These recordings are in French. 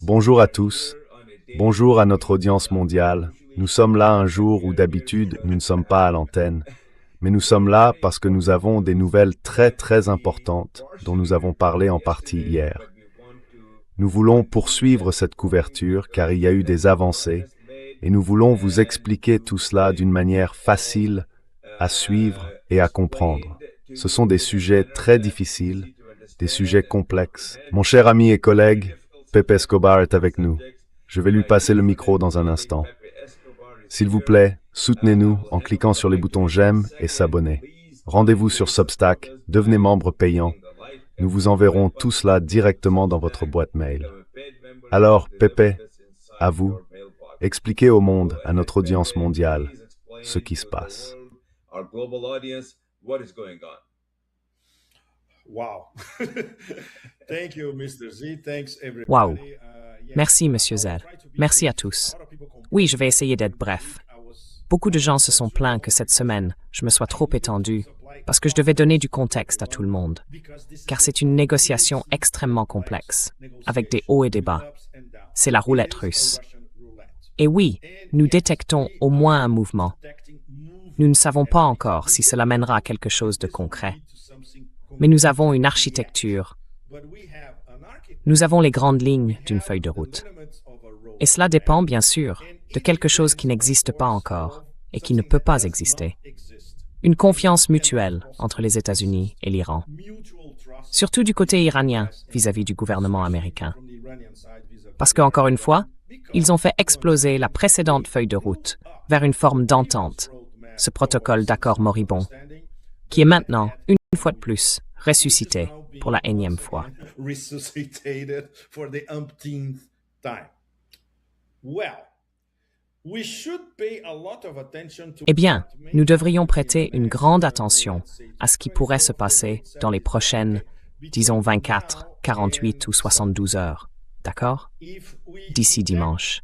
Bonjour à tous, bonjour à notre audience mondiale. Nous sommes là un jour où d'habitude nous ne sommes pas à l'antenne, mais nous sommes là parce que nous avons des nouvelles très importantes dont nous avons parlé en partie hier. Nous voulons poursuivre cette couverture car il y a eu des avancées et nous voulons vous expliquer tout cela d'une manière facile à suivre et à comprendre. Ce sont des sujets très difficiles, des sujets complexes. Mon cher ami et collègue, Pepe Escobar est avec nous. Je vais lui passer le micro dans un instant. S'il vous plaît, soutenez-nous en cliquant sur les boutons j'aime et s'abonner. Rendez-vous sur Substack, devenez membre payant. Nous vous enverrons tout cela directement dans votre boîte mail. Alors, Pepe, à vous, expliquez au monde, à notre audience mondiale, ce qui se passe. Wow. Thank you, Mr. Z. Thanks everybody. Wow. Merci, Monsieur Z. Merci à tous. Oui, je vais essayer d'être bref. Beaucoup de gens se sont plaints que cette semaine, je me sois trop étendu parce que je devais donner du contexte à tout le monde. Car c'est une négociation extrêmement complexe, avec des hauts et des bas. C'est la roulette russe. Et oui, nous détectons au moins un mouvement. Nous ne savons pas encore si cela mènera à quelque chose de concret. Mais nous avons une architecture. Nous avons les grandes lignes d'une feuille de route. Et cela dépend, bien sûr, de quelque chose qui n'existe pas encore et qui ne peut pas exister. Une confiance mutuelle entre les États-Unis et l'Iran. Surtout du côté iranien vis-à-vis du gouvernement américain. Parce qu'encore une fois, ils ont fait exploser la précédente feuille de route vers une forme d'entente, ce protocole d'accord moribond, qui est maintenant, une fois de plus, ressuscité pour la énième fois. Eh bien, nous devrions prêter une grande attention à ce qui pourrait se passer dans les prochaines, disons 24, 48 ou 72 heures. D'accord? D'ici dimanche.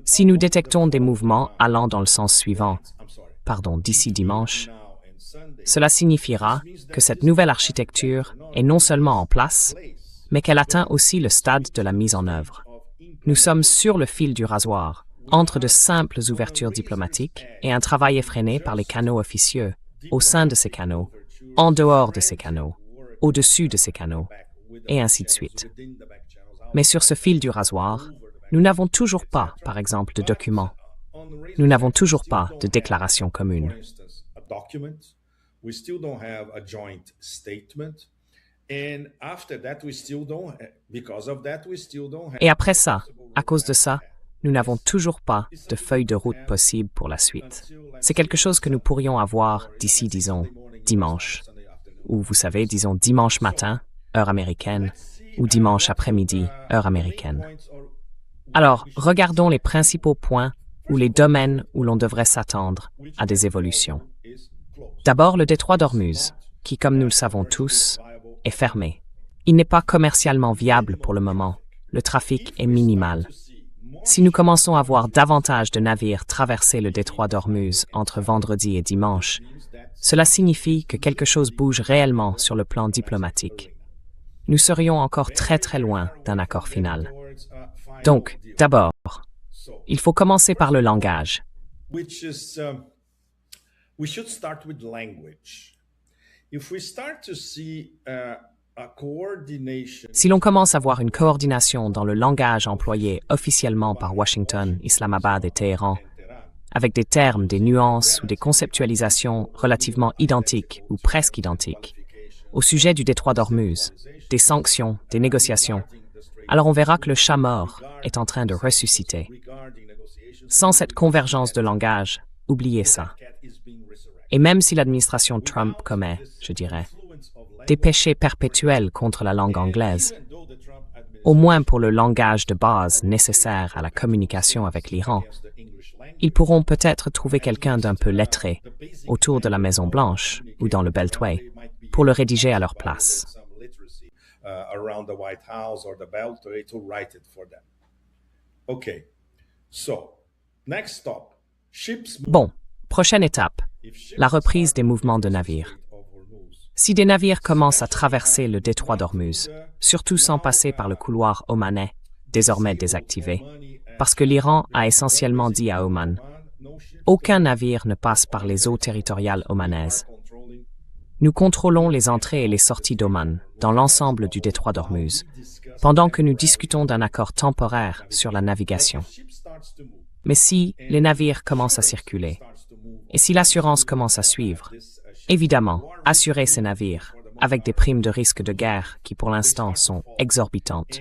Si nous détectons des mouvements allant dans le sens suivant, d'ici dimanche, cela signifiera que cette nouvelle architecture est non seulement en place, mais qu'elle atteint aussi le stade de la mise en œuvre. Nous sommes sur le fil du rasoir, entre de simples ouvertures diplomatiques et un travail effréné par les canaux officieux, au sein de ces canaux, en dehors de ces canaux, au-dessus de ces canaux, et ainsi de suite. Mais sur ce fil du rasoir, nous n'avons toujours pas, par exemple, de documents. Nous n'avons toujours pas de déclaration commune. Et après ça, à cause de ça, nous n'avons toujours pas de feuille de route possible pour la suite. C'est quelque chose que nous pourrions avoir d'ici, disons, dimanche. Ou vous savez, disons dimanche matin, heure américaine, ou dimanche après-midi, heure américaine. Alors, regardons les principaux points ou les domaines où l'on devrait s'attendre à des évolutions. D'abord, le détroit d'Ormuz, qui, comme nous le savons tous, est fermé. Il n'est pas commercialement viable pour le moment. Le trafic est minimal. Si nous commençons à voir davantage de navires traverser le détroit d'Ormuz entre vendredi et dimanche, cela signifie que quelque chose bouge réellement sur le plan diplomatique. Nous serions encore très loin d'un accord final. Donc, d'abord, il faut commencer par le langage. Si l'on commence à voir une coordination dans le langage employé officiellement par Washington, Islamabad et Téhéran, avec des termes, des nuances ou des conceptualisations relativement identiques ou presque identiques, au sujet du détroit d'Ormuz, des sanctions, des négociations, alors on verra que le chat mort est en train de ressusciter. Sans cette convergence de langage, oubliez ça. Et même si l'administration Trump commet, je dirais, des péchés perpétuels contre la langue anglaise, au moins pour le langage de base nécessaire à la communication avec l'Iran, ils pourront peut-être trouver quelqu'un d'un peu lettré autour de la Maison-Blanche ou dans le Beltway pour le rédiger à leur place. Bon, prochaine étape, la reprise des mouvements de navires. Si des navires commencent à traverser le détroit d'Ormuz, surtout sans passer par le couloir omanais, désormais désactivé, parce que l'Iran a essentiellement dit à Oman, aucun navire ne passe par les eaux territoriales omanaises. Nous contrôlons les entrées et les sorties d'Oman, dans l'ensemble du détroit d'Ormuz, pendant que nous discutons d'un accord temporaire sur la navigation. Mais si les navires commencent à circuler, et si l'assurance commence à suivre, évidemment, assurer ces navires, avec des primes de risque de guerre qui pour l'instant sont exorbitantes.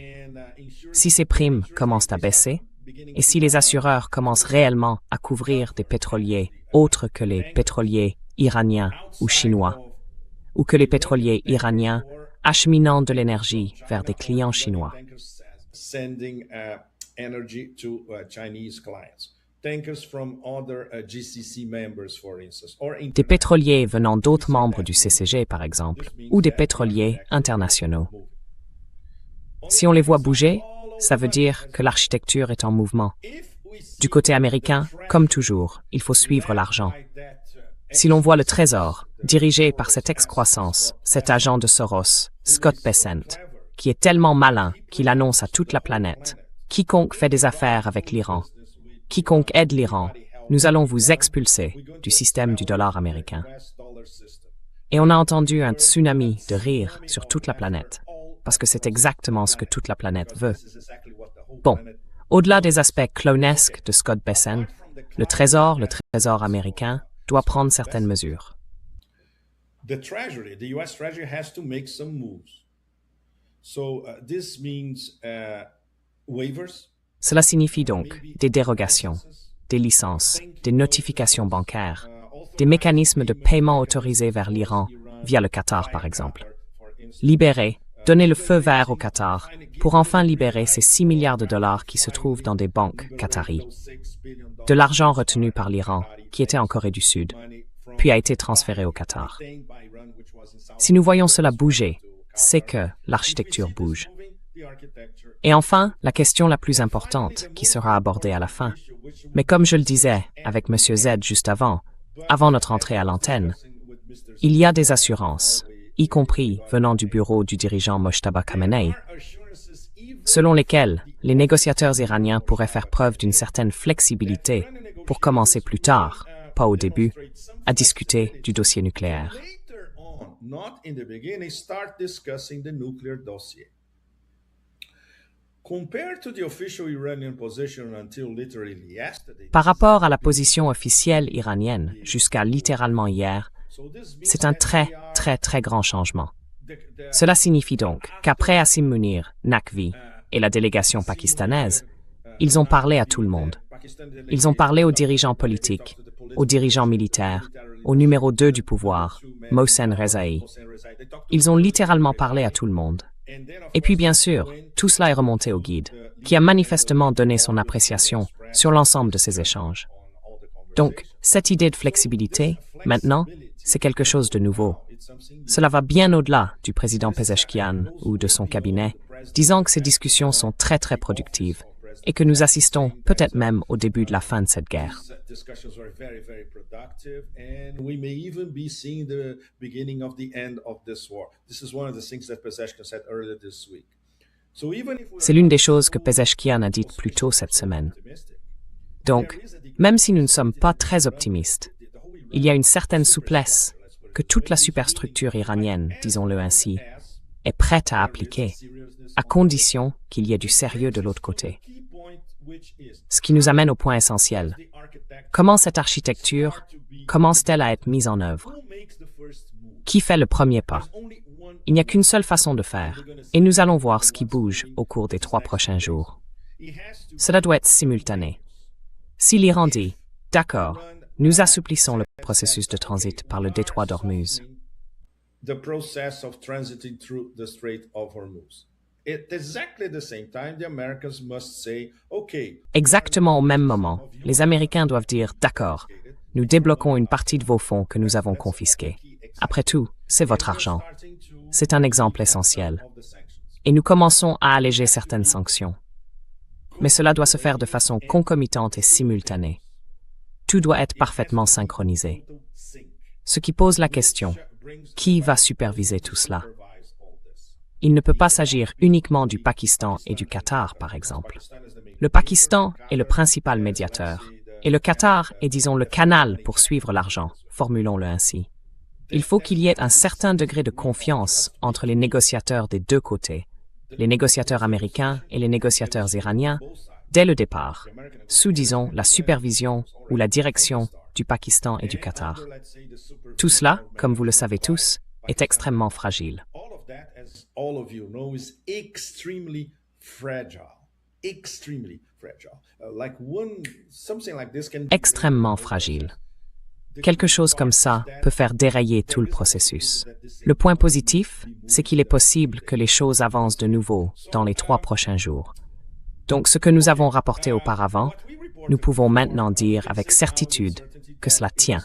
Si ces primes commencent à baisser, et si les assureurs commencent réellement à couvrir des pétroliers autres que les pétroliers iraniens ou chinois, ou que les pétroliers iraniens acheminant de l'énergie vers des clients chinois. Des pétroliers venant d'autres membres du CCG, par exemple, ou des pétroliers internationaux. Si on les voit bouger, ça veut dire que l'architecture est en mouvement. Du côté américain, comme toujours, il faut suivre l'argent. Si l'on voit le Trésor, dirigé par cette excroissance, cet agent de Soros, Scott Bessent, qui est tellement malin qu'il annonce à toute la planète « Quiconque fait des affaires avec l'Iran, quiconque aide l'Iran, nous allons vous expulser du système du dollar américain. » Et on a entendu un tsunami de rire sur toute la planète, parce que c'est exactement ce que toute la planète veut. Bon, au-delà des aspects clownesques de Scott Bessent, le Trésor américain, doit prendre certaines mesures. The US Treasury has to make some moves. So this means waivers. Cela signifie donc des dérogations, des licences, des notifications bancaires, des mécanismes de paiement autorisés vers l'Iran via le Qatar par exemple. Libérer, donner le feu vert au Qatar pour enfin libérer ces 6 milliards de dollars qui se trouvent dans des banques qataries. De l'argent retenu par l'Iran, qui était en Corée du Sud, puis a été transféré au Qatar. Si nous voyons cela bouger, c'est que l'architecture bouge. Et enfin, la question la plus importante, qui sera abordée à la fin. Mais comme je le disais avec M. Z juste avant notre entrée à l'antenne, il y a des assurances, y compris venant du bureau du dirigeant Mojtaba Khamenei, selon lesquelles les négociateurs iraniens pourraient faire preuve d'une certaine flexibilité pour commencer plus tard, pas au début, à discuter du dossier nucléaire. Par rapport à la position officielle iranienne jusqu'à littéralement hier, c'est un très grand changement. Cela signifie donc qu'après Asim Munir, Naqvi et la délégation pakistanaise, ils ont parlé à tout le monde. Ils ont parlé aux dirigeants politiques, aux dirigeants militaires, au numéro 2 du pouvoir, Mohsen Rezaei. Ils ont littéralement parlé à tout le monde. Et puis bien sûr, tout cela est remonté au guide, qui a manifestement donné son appréciation sur l'ensemble de ces échanges. Donc, cette idée de flexibilité, maintenant, c'est quelque chose de nouveau. Cela va bien au-delà du président Pezeshkian ou de son cabinet, disant que ces discussions sont très productives et que nous assistons peut-être même au début de la fin de cette guerre. C'est l'une des choses que Pezeshkian a dites plus tôt cette semaine. Donc, même si nous ne sommes pas très optimistes, il y a une certaine souplesse que toute la superstructure iranienne, disons-le ainsi, est prête à appliquer, à condition qu'il y ait du sérieux de l'autre côté. Ce qui nous amène au point essentiel. Comment cette architecture commence-t-elle à être mise en œuvre? Qui fait le premier pas? Il n'y a qu'une seule façon de faire, et nous allons voir ce qui bouge au cours des 3 prochains jours. Cela doit être simultané. Si l'Iran dit « D'accord, nous assouplissons le processus de transit par le détroit d'Ormuz », exactement au même moment, les Américains doivent dire « D'accord, nous débloquons une partie de vos fonds que nous avons confisqués. Après tout, c'est votre argent. » C'est un exemple essentiel. Et nous commençons à alléger certaines sanctions. Mais cela doit se faire de façon concomitante et simultanée. Tout doit être parfaitement synchronisé. Ce qui pose la question, Qui va superviser tout cela? Il ne peut pas s'agir uniquement du Pakistan et du Qatar, par exemple. Le Pakistan est le principal médiateur, et le Qatar est, disons, le canal pour suivre l'argent, formulons-le ainsi. Il faut qu'il y ait un certain degré de confiance entre les négociateurs des deux côtés, les négociateurs américains et les négociateurs iraniens, dès le départ, sous, disons, la supervision ou la direction du Pakistan et du Qatar. Tout cela, comme vous le savez tous, est extrêmement fragile. Extrêmement fragile. Quelque chose comme ça peut faire dérailler tout le processus. Le point positif, c'est qu'il est possible que les choses avancent de nouveau dans les 3 prochains jours. Donc, ce que nous avons rapporté auparavant, nous pouvons maintenant dire avec certitude que cela tient.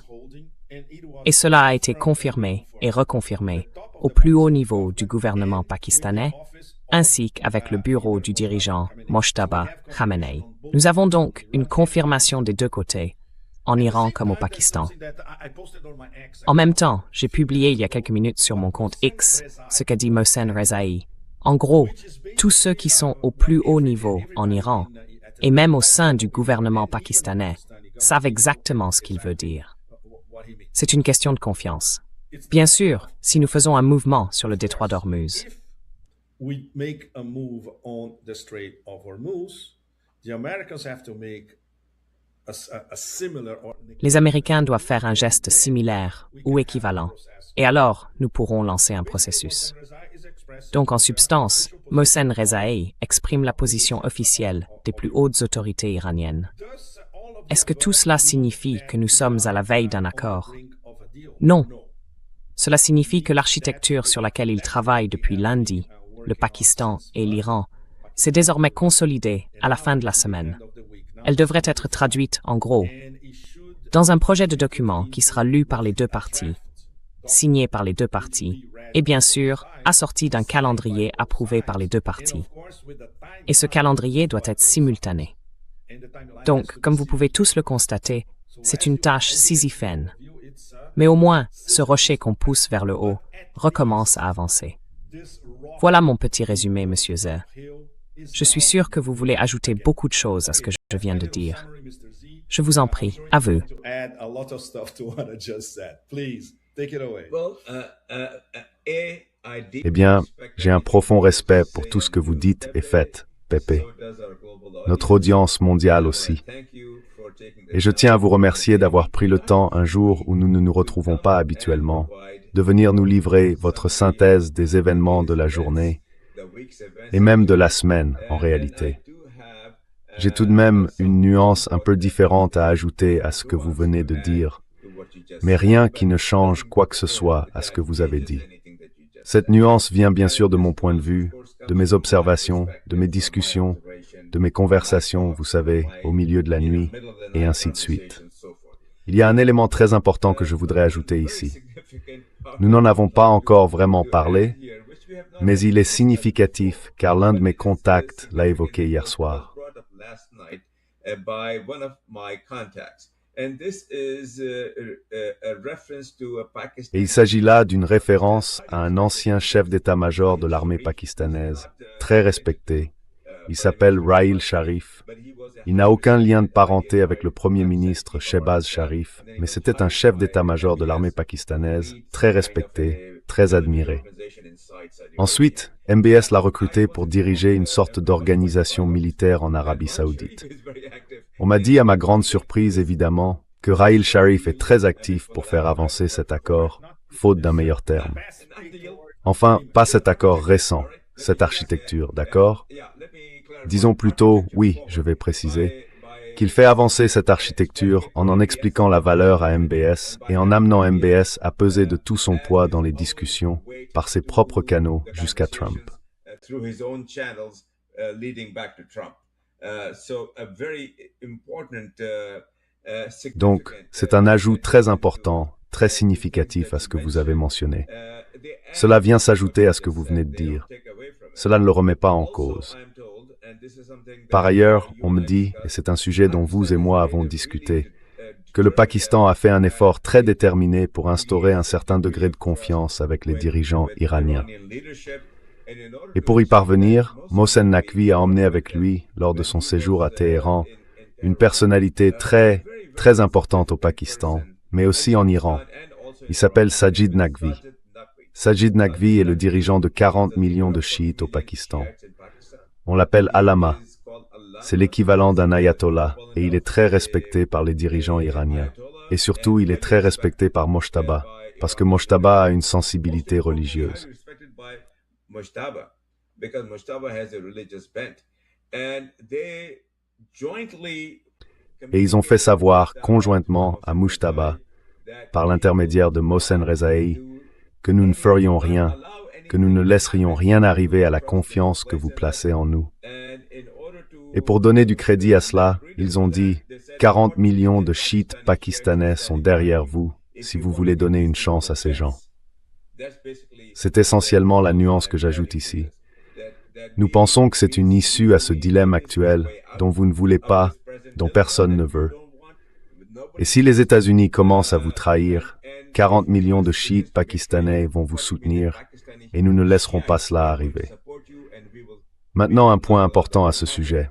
Et cela a été confirmé et reconfirmé au plus haut niveau du gouvernement pakistanais, ainsi qu'avec le bureau du dirigeant Mojtaba Khamenei. Nous avons donc une confirmation des deux côtés, en Iran comme au Pakistan. En même temps, j'ai publié il y a quelques minutes sur mon compte X ce qu'a dit Mohsen Rezaei. En gros, tous ceux qui sont au plus haut niveau en Iran, et même au sein du gouvernement pakistanais, savent exactement ce qu'il veut dire. C'est une question de confiance. Bien sûr, si nous faisons un mouvement sur le détroit d'Ormuz, les Américains doivent faire un geste similaire ou équivalent, et alors nous pourrons lancer un processus. Donc en substance, Mohsen Rezaei exprime la position officielle des plus hautes autorités iraniennes. Est-ce que tout cela signifie que nous sommes à la veille d'un accord? Non. Cela signifie que l'architecture sur laquelle ils travaillent depuis lundi, le Pakistan et l'Iran, s'est désormais consolidée à la fin de la semaine. Elle devrait être traduite, en gros, dans un projet de document qui sera lu par les deux parties, signé par les deux parties, et bien sûr, assorti d'un calendrier approuvé par les deux parties. Et ce calendrier doit être simultané. Donc, comme vous pouvez tous le constater, c'est une tâche sisyphène. Mais au moins, ce rocher qu'on pousse vers le haut recommence à avancer. Voilà mon petit résumé, Monsieur Zhe. Je suis sûr que vous voulez ajouter beaucoup de choses à ce que je viens de dire. Je vous en prie, à vous. Eh bien, j'ai un profond respect pour tout ce que vous dites et faites, Pepe. Notre audience mondiale aussi. Et je tiens à vous remercier d'avoir pris le temps un jour où nous ne nous retrouvons pas habituellement, de venir nous livrer votre synthèse des événements de la journée, et même de la semaine en réalité. J'ai tout de même une nuance un peu différente à ajouter à ce que vous venez de dire, mais rien qui ne change quoi que ce soit à ce que vous avez dit. Cette nuance vient bien sûr de mon point de vue, de mes observations, de mes discussions, de mes conversations, vous savez, au milieu de la nuit, et ainsi de suite. Il y a un élément très important que je voudrais ajouter ici. Nous n'en avons pas encore vraiment parlé, mais il est significatif car l'un de mes contacts l'a évoqué hier soir. Et il s'agit là d'une référence à un ancien chef d'état-major de l'armée pakistanaise, très respecté. Il s'appelle Raheel Sharif. Il n'a aucun lien de parenté avec le premier ministre Shehbaz Sharif, mais c'était un chef d'état-major de l'armée pakistanaise, très respecté, très admiré. Ensuite, MBS l'a recruté pour diriger une sorte d'organisation militaire en Arabie Saoudite. On m'a dit à ma grande surprise, évidemment, que Raheel Sharif est très actif pour faire avancer cet accord, faute d'un meilleur terme. Enfin, pas cet accord récent, cette architecture, d'accord? Disons plutôt, oui, je vais préciser, qu'il fait avancer cette architecture en expliquant la valeur à MBS et en amenant MBS à peser de tout son poids dans les discussions, par ses propres canaux jusqu'à Trump. Donc, c'est un ajout très important, très significatif à ce que vous avez mentionné. Cela vient s'ajouter à ce que vous venez de dire. Cela ne le remet pas en cause. Par ailleurs, on me dit, et c'est un sujet dont vous et moi avons discuté, que le Pakistan a fait un effort très déterminé pour instaurer un certain degré de confiance avec les dirigeants iraniens. Et pour y parvenir, Mohsen Naqvi a emmené avec lui, lors de son séjour à Téhéran, une personnalité très, très importante au Pakistan, mais aussi en Iran. Il s'appelle Sajid Naqvi. Sajid Naqvi est le dirigeant de 40 millions de chiites au Pakistan. On l'appelle Allama. C'est l'équivalent d'un ayatollah et il est très respecté par les dirigeants iraniens. Et surtout, il est très respecté par Mojtaba, parce que Mojtaba a une sensibilité religieuse. Et ils ont fait savoir conjointement à Mujtaba, par l'intermédiaire de Mohsen Rezaei, que nous ne ferions rien, que nous ne laisserions rien arriver à la confiance que vous placez en nous. Et pour donner du crédit à cela, ils ont dit « 40 millions de chiites pakistanais sont derrière vous si vous voulez donner une chance à ces gens ». C'est essentiellement la nuance que j'ajoute ici. Nous pensons que c'est une issue à ce dilemme actuel dont vous ne voulez pas, dont personne ne veut. Et si les États-Unis commencent à vous trahir, 40 millions de chiites pakistanais vont vous soutenir et nous ne laisserons pas cela arriver. Maintenant, un point important à ce sujet.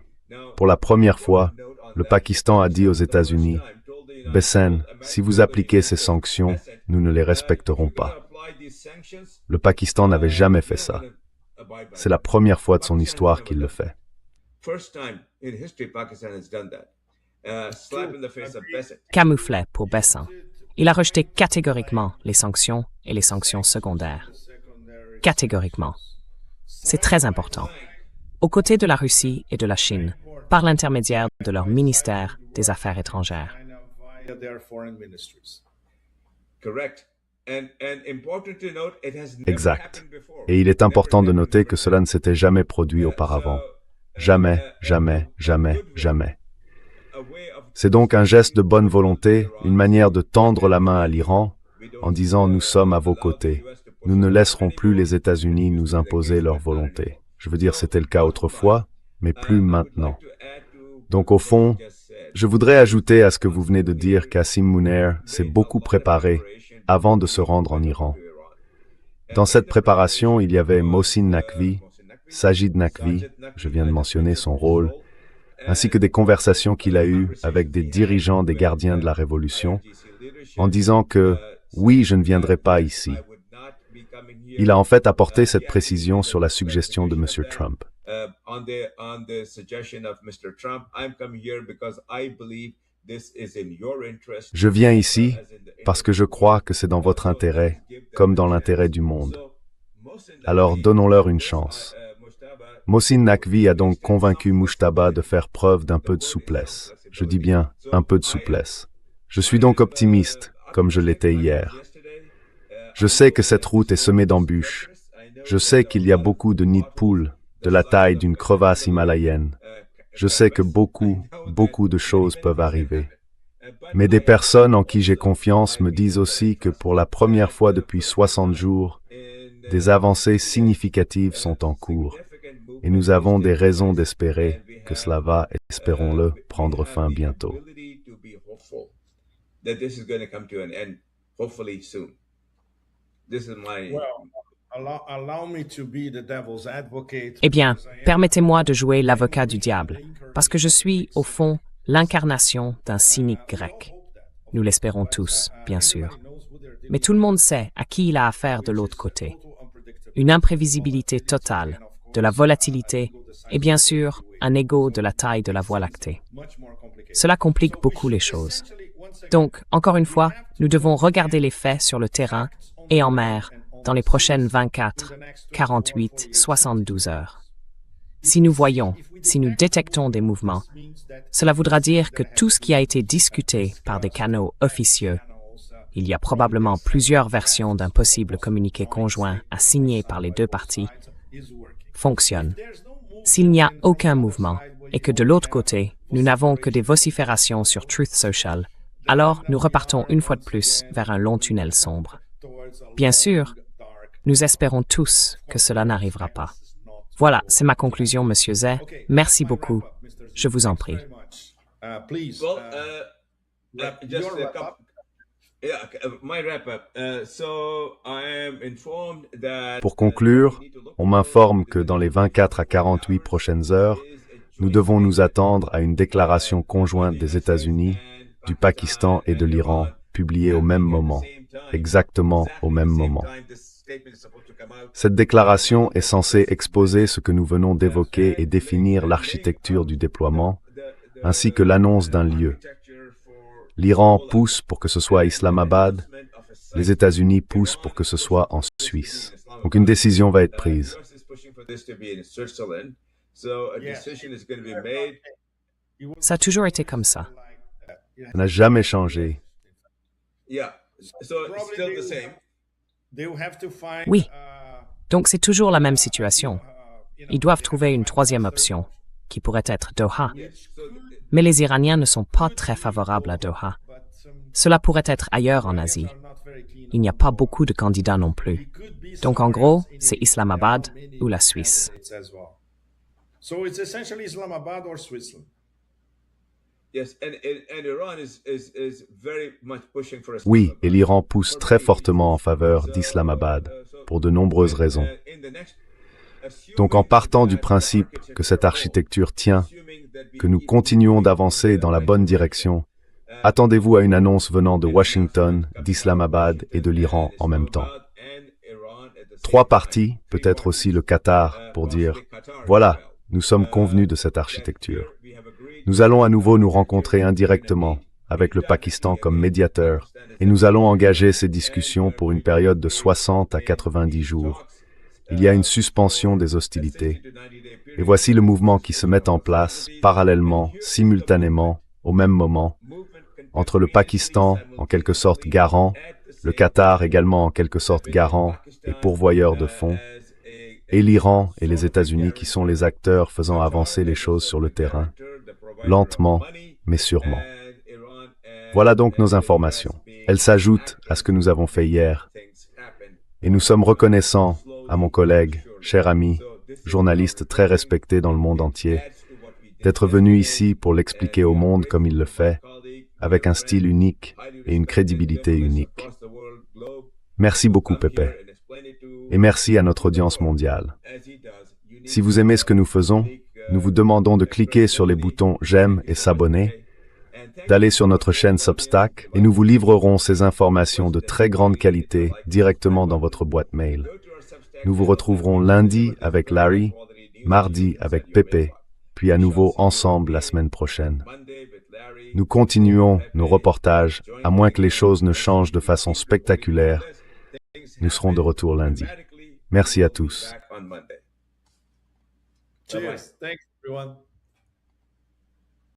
Pour la première fois, le Pakistan a dit aux États-Unis « Besen, si vous appliquez ces sanctions, nous ne les respecterons pas. » Le Pakistan n'avait jamais fait ça. C'est la première fois de son histoire qu'il le fait. Camouflet pour Bessin. Il a rejeté catégoriquement les sanctions et les sanctions secondaires. Catégoriquement. C'est très important. Aux côtés de la Russie et de la Chine, par l'intermédiaire de leur ministère des Affaires étrangères. Exact. Et il est important de noter que cela ne s'était jamais produit auparavant. Jamais, jamais, jamais, jamais. C'est donc un geste de bonne volonté, une manière de tendre la main à l'Iran en disant « Nous sommes à vos côtés. Nous ne laisserons plus les États-Unis nous imposer leur volonté. » Je veux dire, c'était le cas autrefois, mais plus maintenant. Donc au fond, je voudrais ajouter à ce que vous venez de dire qu'Asim Munir s'est beaucoup préparé avant de se rendre en Iran. Dans cette préparation, il y avait Mohsen Naqvi, Sajid Naqvi, je viens de mentionner son rôle, ainsi que des conversations qu'il a eues avec des dirigeants des gardiens de la Révolution, en disant que « oui, je ne viendrai pas ici ». Il a en fait apporté cette précision sur la suggestion de M. Trump. Je viens ici parce que je crois que c'est dans votre intérêt, comme dans l'intérêt du monde. Alors donnons-leur une chance. Mohsen Naqvi a donc convaincu Mujtaba de faire preuve d'un peu de souplesse. Je dis bien un peu de souplesse. Je suis donc optimiste, comme je l'étais hier. Je sais que cette route est semée d'embûches. Je sais qu'il y a beaucoup de nids de poules, de la taille d'une crevasse himalayenne. Je sais que beaucoup de choses peuvent arriver. Mais des personnes en qui j'ai confiance me disent aussi que pour la première fois depuis 60 jours, des avancées significatives sont en cours. Et nous avons des raisons d'espérer que cela va, espérons-le, prendre fin bientôt. Eh bien, permettez-moi de jouer l'avocat du diable, parce que je suis, au fond, l'incarnation d'un cynique grec. Nous l'espérons tous, bien sûr. Mais tout le monde sait à qui il a affaire de l'autre côté. Une imprévisibilité totale, de la volatilité et bien sûr un ego de la taille de la Voie lactée. Cela complique beaucoup les choses. Donc, encore une fois, nous devons regarder les faits sur le terrain et en mer dans les prochaines 24, 48, 72 heures. Si nous voyons, si nous détectons des mouvements, cela voudra dire que tout ce qui a été discuté par des canaux officieux, il y a probablement plusieurs versions d'un possible communiqué conjoint à signer par les deux parties, fonctionne. S'il n'y a aucun mouvement et que de l'autre côté, nous n'avons que des vociférations sur Truth Social, alors nous repartons une fois de plus vers un long tunnel sombre. Bien sûr, nous espérons tous que cela n'arrivera pas. Voilà, c'est ma conclusion, Monsieur Zay. Merci beaucoup. Je vous en prie. Your wrap up. My wrap-up. So I am informed that Pour conclure, on m'informe que dans les 24 à 48 prochaines heures, nous devons nous attendre à une déclaration conjointe des États-Unis, du Pakistan et de l'Iran, publiée au même moment, exactement au même moment. Cette déclaration est censée exposer ce que nous venons d'évoquer et définir l'architecture du déploiement, ainsi que l'annonce d'un lieu. L'Iran pousse pour que ce soit à Islamabad, les États-Unis poussent pour que ce soit en Suisse. Donc une décision va être prise. Ça a toujours été comme ça. Ça n'a jamais changé. Oui. Donc c'est toujours la même situation. Ils doivent trouver une troisième option, qui pourrait être Doha. Mais les Iraniens ne sont pas très favorables à Doha. Cela pourrait être ailleurs en Asie. Il n'y a pas beaucoup de candidats non plus. Donc en gros, c'est Islamabad ou la Suisse. So it's essentially Islamabad or Switzerland. Oui, et l'Iran pousse très fortement en faveur d'Islamabad, pour de nombreuses raisons. Donc en partant du principe que cette architecture tient, que nous continuons d'avancer dans la bonne direction, attendez-vous à une annonce venant de Washington, d'Islamabad et de l'Iran en même temps. 3 parties, peut-être aussi le Qatar, pour dire « Voilà, nous sommes convenus de cette architecture. Nous allons à nouveau nous rencontrer indirectement, avec le Pakistan comme médiateur, et nous allons engager ces discussions pour une période de 60 à 90 jours. Il y a une suspension des hostilités. Et voici le mouvement qui se met en place, parallèlement, simultanément, au même moment, entre le Pakistan, en quelque sorte garant, le Qatar également en quelque sorte garant et pourvoyeur de fonds, et l'Iran et les États-Unis qui sont les acteurs faisant avancer les choses sur le terrain, lentement, mais sûrement. Voilà donc nos informations. Elles s'ajoutent à ce que nous avons fait hier. Et nous sommes reconnaissants à mon collègue, cher ami, journaliste très respecté dans le monde entier, d'être venu ici pour l'expliquer au monde comme il le fait, avec un style unique et une crédibilité unique. Merci beaucoup, Pépé. Et merci à notre audience mondiale. Si vous aimez ce que nous faisons, nous vous demandons de cliquer sur les boutons « J'aime » et « S'abonner », d'aller sur notre chaîne Substack et nous vous livrerons ces informations de très grande qualité directement dans votre boîte mail. Nous vous retrouverons lundi avec Larry, mardi avec Pépé, puis à nouveau ensemble la semaine prochaine. Nous continuons nos reportages, à moins que les choses ne changent de façon spectaculaire. Nous serons de retour lundi. Merci à tous. Cheers. Thanks, everyone.